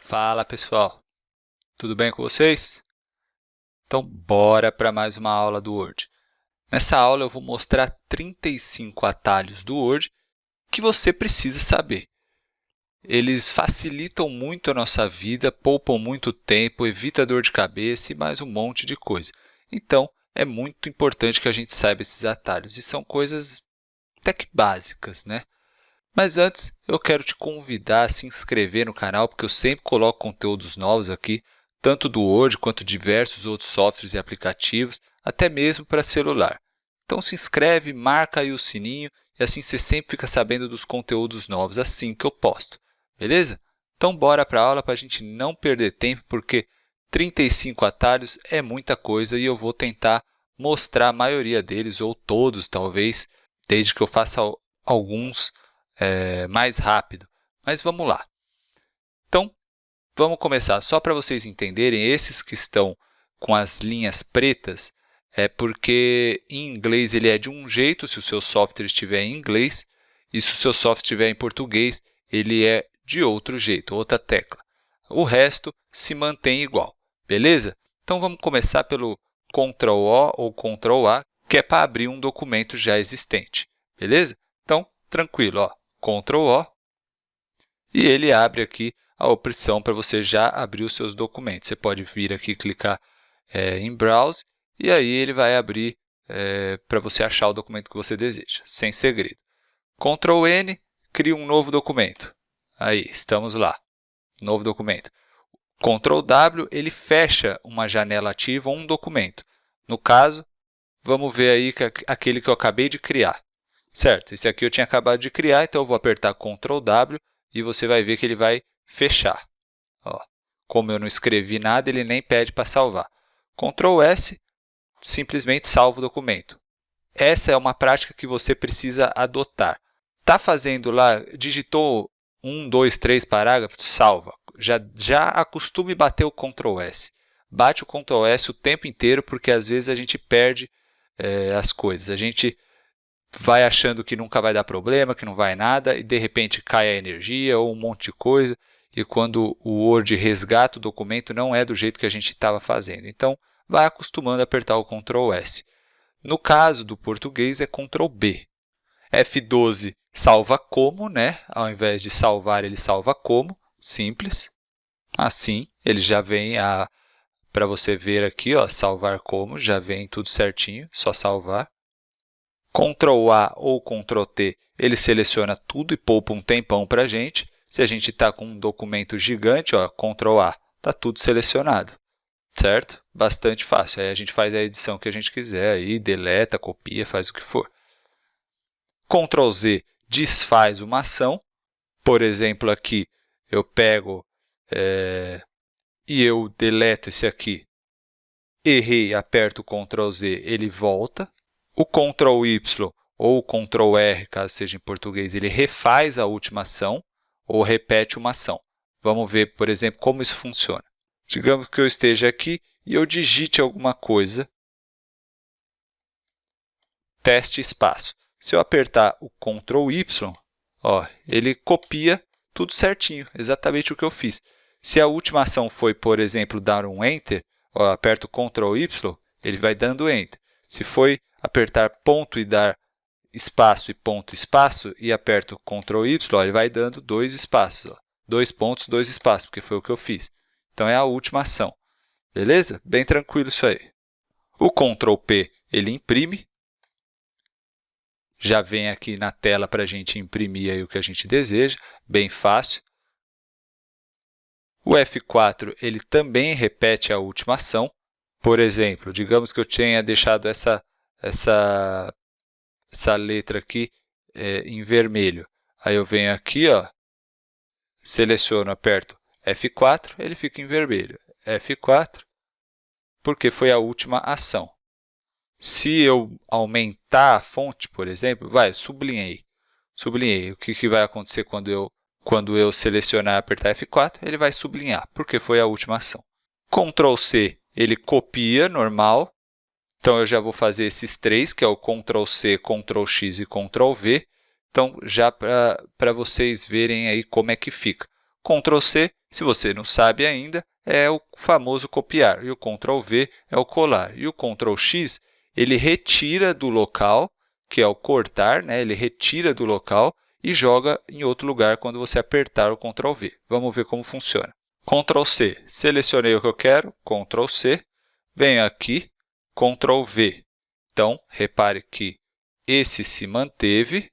Fala pessoal, tudo bem com vocês? Então bora para mais uma aula do Word. Nessa aula eu vou mostrar 35 atalhos do Word que você precisa saber. Eles facilitam muito a nossa vida, poupam muito tempo, evita dor de cabeça e mais um monte de coisa. Então é muito importante que a gente saiba esses atalhos e são coisas até que básicas, né? Mas antes, eu quero te convidar a se inscrever no canal, porque eu sempre coloco conteúdos novos aqui, tanto do Word quanto diversos outros softwares e aplicativos, até mesmo para celular. Então se inscreve, marca aí o sininho e assim você sempre fica sabendo dos conteúdos novos assim que eu posto, beleza? Então bora para a aula para a gente não perder tempo, porque 35 atalhos é muita coisa e eu vou tentar mostrar a maioria deles, ou todos talvez, desde que eu faça alguns mais rápido. Mas vamos lá. Então, vamos começar. Só para vocês entenderem, esses que estão com as linhas pretas é porque em inglês ele é de um jeito, se o seu software estiver em inglês, e se o seu software estiver em português, ele é de outro jeito, outra tecla. O resto se mantém igual, beleza? Então, vamos começar pelo Ctrl+O ou Ctrl+A, que é para abrir um documento já existente, beleza? Então, tranquilo, ó. Ctrl+O, e ele abre aqui a opção para você já abrir os seus documentos. Você pode vir aqui e clicar em Browse, e aí ele vai abrir para você achar o documento que você deseja, sem segredo. Ctrl+N, cria um novo documento. Aí, estamos lá, novo documento. Ctrl+W, ele fecha uma janela ativa ou um documento. No caso, vamos ver aí aquele que eu acabei de criar. Certo, esse aqui eu tinha acabado de criar, então eu vou apertar Ctrl+W e você vai ver que ele vai fechar. Ó, como eu não escrevi nada, ele nem pede para salvar. Ctrl+S, simplesmente salva o documento. Essa é uma prática que você precisa adotar. Está fazendo lá, digitou 1, 2, 3 parágrafos, salva. Já acostume bater o Ctrl+S. Bate o Ctrl+S o tempo inteiro, porque às vezes a gente perde as coisas. A gente vai achando que nunca vai dar problema, que não vai nada, e de repente cai a energia ou um monte de coisa, e quando o Word resgata o documento, não é do jeito que a gente estava fazendo. Então, vai acostumando a apertar o Ctrl+S. No caso do português, é Ctrl+B. F12 salva como, né? Ao invés de salvar, ele salva como, simples. Assim, ele já vem para você ver aqui, ó, salvar como, já vem tudo certinho, só salvar. Ctrl+A ou Ctrl+T, ele seleciona tudo e poupa um tempão para a gente. Se a gente está com um documento gigante, ó, Ctrl+A, está tudo selecionado, certo? Bastante fácil. Aí a gente faz a edição que a gente quiser, aí deleta, copia, faz o que for. Ctrl+Z desfaz uma ação. Por exemplo, aqui eu pego e eu deleto esse aqui. Errei, aperto Ctrl+Z, ele volta. O Ctrl+Y ou Ctrl+R, caso seja em português, ele refaz a última ação ou repete uma ação. Vamos ver, por exemplo, como isso funciona. Digamos que eu esteja aqui e eu digite alguma coisa, teste espaço. Se eu apertar o Ctrl+Y, ó, ele copia tudo certinho, exatamente o que eu fiz. Se a última ação foi, por exemplo, dar um Enter, ó, aperto o Ctrl+Y, ele vai dando Enter. Se foi apertar ponto e dar espaço e aperto Ctrl+Y, ó, ele vai dando dois espaços. Ó. 2 pontos, 2 espaços, porque foi o que eu fiz. Então, é a última ação. Beleza? Bem tranquilo isso aí. O Ctrl+P, ele imprime. Já vem aqui na tela para a gente imprimir aí o que a gente deseja. Bem fácil. O F4, ele também repete a última ação. Por exemplo, digamos que eu tenha deixado essa letra aqui em vermelho. Aí eu venho aqui, ó, seleciono, aperto F4, ele fica em vermelho. F4, porque foi a última ação. Se eu aumentar a fonte, por exemplo, sublinhei. Sublinhei. O que vai acontecer quando eu selecionar e apertar F4? Ele vai sublinhar, porque foi a última ação. Ctrl+C, ele copia, normal. Então, eu já vou fazer esses três, que é o Ctrl+C, Ctrl+X e Ctrl+V. Então, já para vocês verem aí como é que fica. Ctrl C, se você não sabe ainda, é o famoso copiar, e o Ctrl V é o colar. E o Ctrl X, ele retira do local, que é o cortar, né? Ele retira do local e joga em outro lugar quando você apertar o Ctrl V. Vamos ver como funciona. Ctrl C, selecionei o que eu quero, Ctrl C, venho aqui, Ctrl V. Então, repare que esse se manteve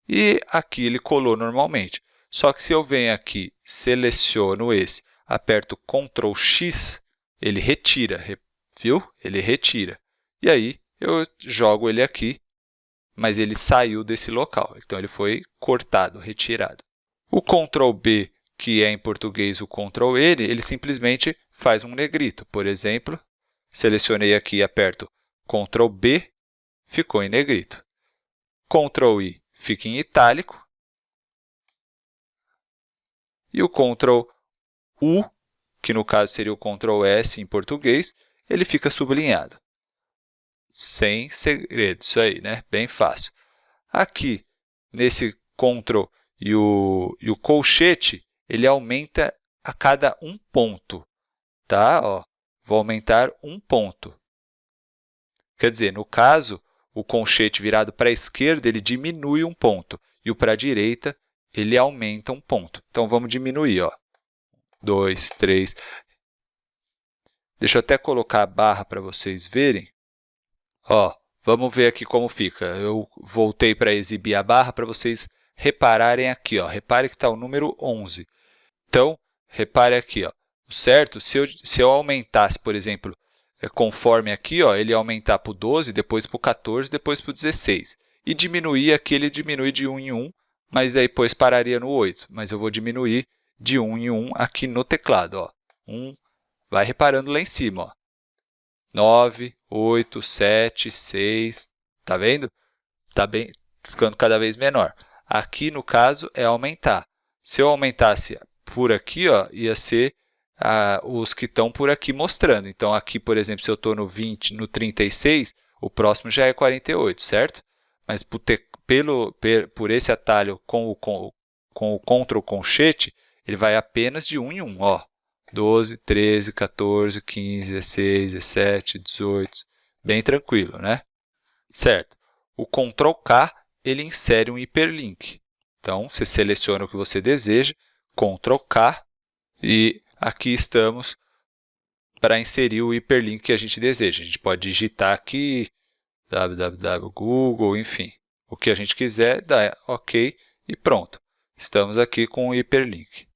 e aqui ele colou normalmente. Só que se eu venho aqui, seleciono esse, aperto Ctrl X, ele retira, viu? Ele retira. E aí, eu jogo ele aqui, mas ele saiu desse local. Então, ele foi cortado, retirado. O Ctrl B, que é em português o Ctrl N, ele simplesmente faz um negrito. Por exemplo, selecionei aqui e aperto Ctrl B, ficou em negrito. Ctrl I fica em itálico. E o Ctrl U, que no caso seria o Ctrl S em português, ele fica sublinhado. Sem segredo, isso aí, né? Bem fácil. Aqui, nesse Ctrl e o colchete, ele aumenta a cada um ponto. Tá? Ó, vou aumentar um ponto. Quer dizer, no caso, o colchete virado para a esquerda, ele diminui um ponto. E o para a direita, ele aumenta um ponto. Então, vamos diminuir. 2, 3. Deixa eu até colocar a barra para vocês verem. Vamos ver aqui como fica. Eu voltei para exibir a barra para vocês repararem aqui. Repare que está o número 11. Então, repare aqui. Certo? Se eu aumentasse, por exemplo, conforme aqui, ele ia aumentar para o 12, depois para o 14, depois para o 16. E diminuir aqui, ele diminui de 1 em 1, mas depois pararia no 8. Mas eu vou diminuir de 1 em 1 aqui no teclado. 1, vai reparando lá em cima. 9, 8, 7, 6. Tá vendo? Está ficando cada vez menor. Aqui, no caso, é aumentar. Se eu aumentasse por aqui, ia ser os que estão por aqui mostrando. Então, aqui, por exemplo, se eu estou no 20, no 36, o próximo já é 48, certo? Mas por esse atalho com o Ctrl colchete, ele vai apenas de 1 em 1. 12, 13, 14, 15, 16, 17, 18. Bem tranquilo, né? Certo. O Ctrl K, ele insere um hiperlink. Então, você seleciona o que você deseja, Ctrl K, e aqui estamos para inserir o hiperlink que a gente deseja. A gente pode digitar aqui www, Google, enfim, o que a gente quiser, dá OK e pronto. Estamos aqui com o hiperlink.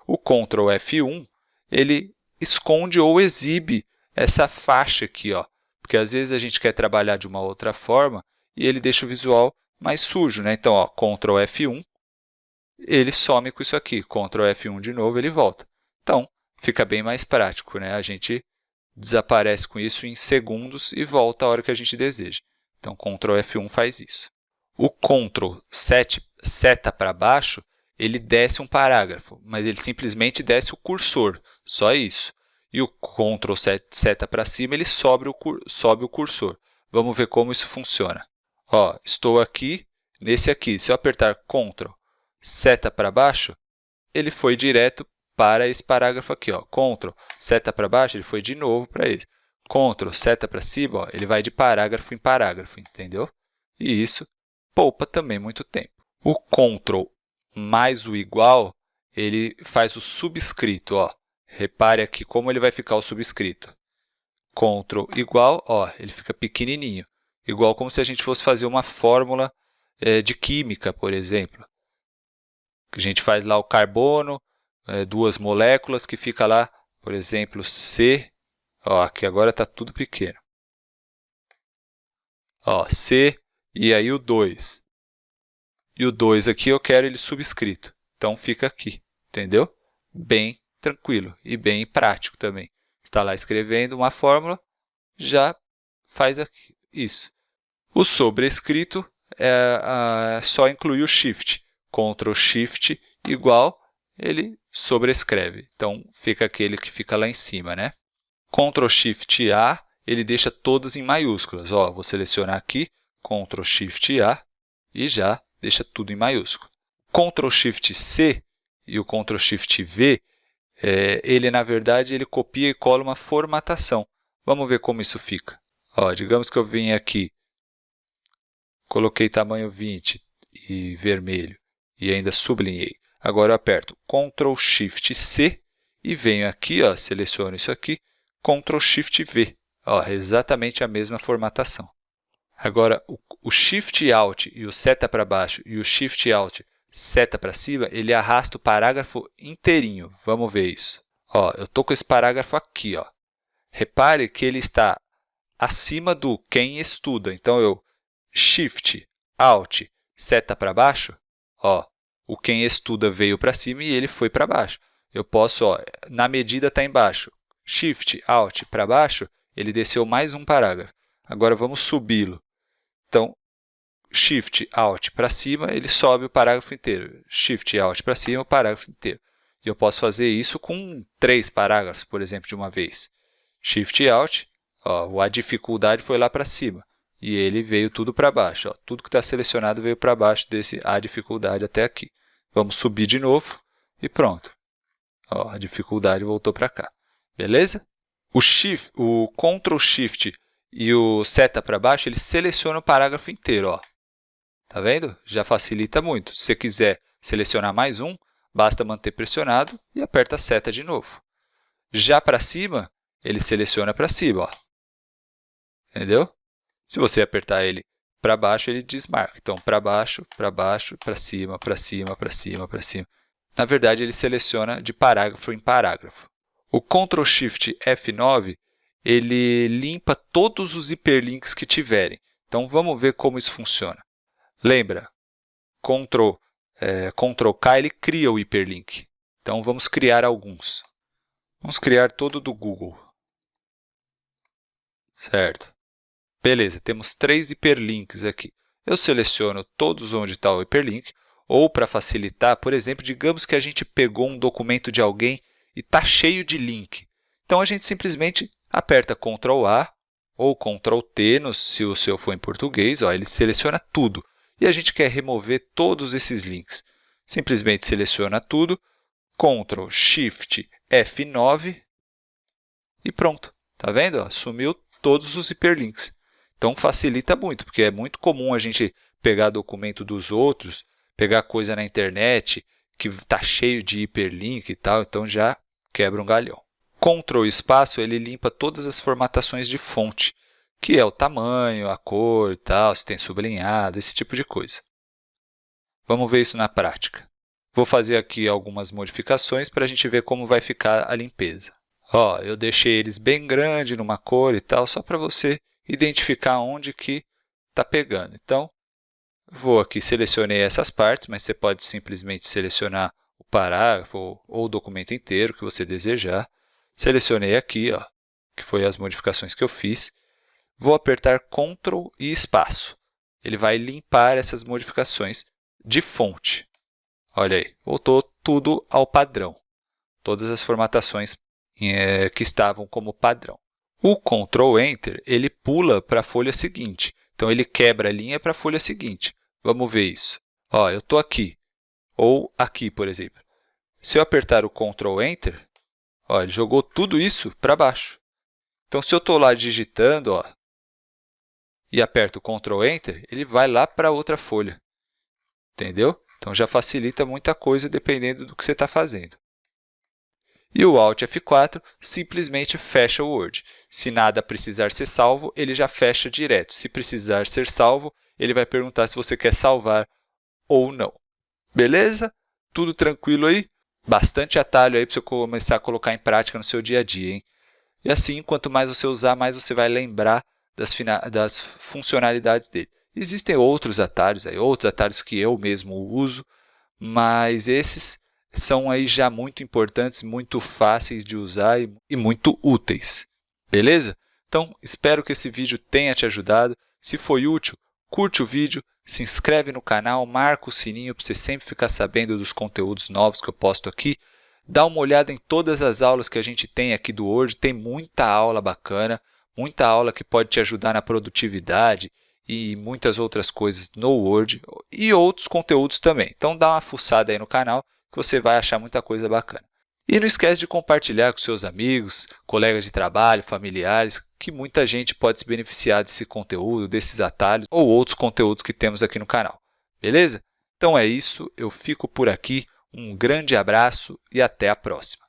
O Ctrl F1, ele esconde ou exibe essa faixa aqui, porque às vezes a gente quer trabalhar de uma outra forma e ele deixa o visual mais sujo, né? Então, Ctrl F1, ele some com isso aqui. Ctrl F1 de novo, ele volta. Então, fica bem mais prático, né? A gente desaparece com isso em segundos e volta a hora que a gente deseja. Então, Ctrl F1 faz isso. O Ctrl seta para baixo, ele desce um parágrafo, mas ele simplesmente desce o cursor, só isso. E o Ctrl seta para cima, ele sobe o cursor. Vamos ver como isso funciona. Estou aqui, nesse aqui. Se eu apertar Ctrl seta para baixo, ele foi direto para esse parágrafo aqui. Ctrl seta para baixo, ele foi de novo para esse. Ctrl seta para cima, ele vai de parágrafo em parágrafo, entendeu? E isso poupa também muito tempo. O Ctrl mais o igual, ele faz o subscrito. Repare aqui como ele vai ficar o subscrito. Ctrl igual, ele fica pequenininho. Igual como se a gente fosse fazer uma fórmula de química, por exemplo. A gente faz lá o carbono, 2 moléculas, que fica lá, por exemplo, C. Aqui agora está tudo pequeno. C e aí o 2. E o 2 aqui eu quero ele subscrito. Então, fica aqui, entendeu? Bem tranquilo e bem prático também. Está lá escrevendo uma fórmula, já faz aqui isso. O sobrescrito só inclui o Shift. Ctrl Shift igual, ele sobrescreve. Então, fica aquele que fica lá em cima, né? Ctrl Shift A, ele deixa todos em maiúsculas. Vou selecionar aqui, Ctrl Shift A, e já deixa tudo em maiúsculo. Ctrl Shift C, e o Ctrl Shift V, ele na verdade ele copia e cola uma formatação. Vamos ver como isso fica. Ó, digamos que eu venho aqui, coloquei tamanho 20 e vermelho e ainda sublinhei. Agora eu aperto Ctrl Shift C e venho aqui, ó, seleciono isso aqui, Ctrl Shift V. Ó, exatamente a mesma formatação. Agora, o Shift Alt e o seta para baixo e o Shift Alt seta para cima, ele arrasta o parágrafo inteirinho. Vamos ver isso. Ó, eu estou com esse parágrafo aqui. Ó. Repare que ele está acima do quem estuda. Então, eu Shift Alt seta para baixo, ó, o quem estuda veio para cima e ele foi para baixo. Eu posso, ó, na medida está embaixo. Shift Alt para baixo, ele desceu mais um parágrafo. Agora, vamos subi-lo. Então, Shift Alt para cima, ele sobe o parágrafo inteiro. Shift Alt para cima, o parágrafo inteiro. E eu posso fazer isso com 3 parágrafos, por exemplo, de uma vez. Shift Alt, ó, a dificuldade foi lá para cima. E ele veio tudo para baixo. Ó. Tudo que está selecionado veio para baixo desse a dificuldade até aqui. Vamos subir de novo e pronto. Ó, a dificuldade voltou para cá. Beleza? O Ctrl Shift e o seta para baixo, ele seleciona o parágrafo inteiro. Ó. Tá vendo? Já facilita muito. Se você quiser selecionar mais um, basta manter pressionado e aperta a seta de novo. Já para cima, ele seleciona para cima. Ó. Entendeu? Se você apertar ele para baixo, ele desmarca. Então, para baixo, para cima, para cima, para cima, para cima. Na verdade, ele seleciona de parágrafo em parágrafo. O Ctrl Shift F9, ele limpa todos os hiperlinks que tiverem. Então, vamos ver como isso funciona. Lembra, Ctrl K, ele cria o hiperlink. Então, vamos criar alguns. Vamos criar todo do Google. Certo. Beleza, temos 3 hiperlinks aqui. Eu seleciono todos onde está o hiperlink, ou para facilitar, por exemplo, digamos que a gente pegou um documento de alguém e está cheio de link. Então, a gente simplesmente aperta Ctrl A ou Ctrl T, se o seu for em português, ó, ele seleciona tudo. E a gente quer remover todos esses links. Simplesmente seleciona tudo, Ctrl Shift F9 e pronto. Tá vendo? Ó, sumiu todos os hiperlinks. Então, facilita muito, porque é muito comum a gente pegar documento dos outros, pegar coisa na internet que está cheio de hiperlink e tal, então já quebra um galhão. Ctrl espaço, ele limpa todas as formatações de fonte, que é o tamanho, a cor e tal, se tem sublinhado, esse tipo de coisa. Vamos ver isso na prática. Vou fazer aqui algumas modificações para a gente ver como vai ficar a limpeza. Ó, eu deixei eles bem grande numa cor e tal, só para você identificar onde que está pegando. Então, vou aqui, selecionei essas partes, mas você pode simplesmente selecionar o parágrafo ou o documento inteiro que você desejar. Selecionei aqui, ó, que foi as modificações que eu fiz. Vou apertar Ctrl e espaço. Ele vai limpar essas modificações de fonte. Olha aí, voltou tudo ao padrão. Todas as formatações que estavam como padrão. O Ctrl Enter, ele pula para a folha seguinte. Então, ele quebra a linha para a folha seguinte. Vamos ver isso. Ó, eu estou aqui, ou aqui, por exemplo. Se eu apertar o Ctrl Enter, ó, ele jogou tudo isso para baixo. Então, se eu estou lá digitando, ó, e aperto o Ctrl Enter, ele vai lá para outra folha. Entendeu? Então, já facilita muita coisa dependendo do que você está fazendo. E o Alt F4 simplesmente fecha o Word. Se nada precisar ser salvo, ele já fecha direto. Se precisar ser salvo, ele vai perguntar se você quer salvar ou não. Beleza? Tudo tranquilo aí? Bastante atalho aí para você começar a colocar em prática no seu dia a dia, hein? E assim, quanto mais você usar, mais você vai lembrar das funcionalidades dele. Existem outros atalhos que eu mesmo uso, mas esses são aí já muito importantes, muito fáceis de usar e muito úteis. Beleza? Então, espero que esse vídeo tenha te ajudado. Se foi útil, curte o vídeo, se inscreve no canal, marca o sininho para você sempre ficar sabendo dos conteúdos novos que eu posto aqui. Dá uma olhada em todas as aulas que a gente tem aqui do Word, tem muita aula bacana, muita aula que pode te ajudar na produtividade e muitas outras coisas no Word e outros conteúdos também. Então, dá uma fuçada aí no canal que você vai achar muita coisa bacana. E não esquece de compartilhar com seus amigos, colegas de trabalho, familiares, que muita gente pode se beneficiar desse conteúdo, desses atalhos ou outros conteúdos que temos aqui no canal. Beleza? Então é isso, eu fico por aqui, um grande abraço e até a próxima!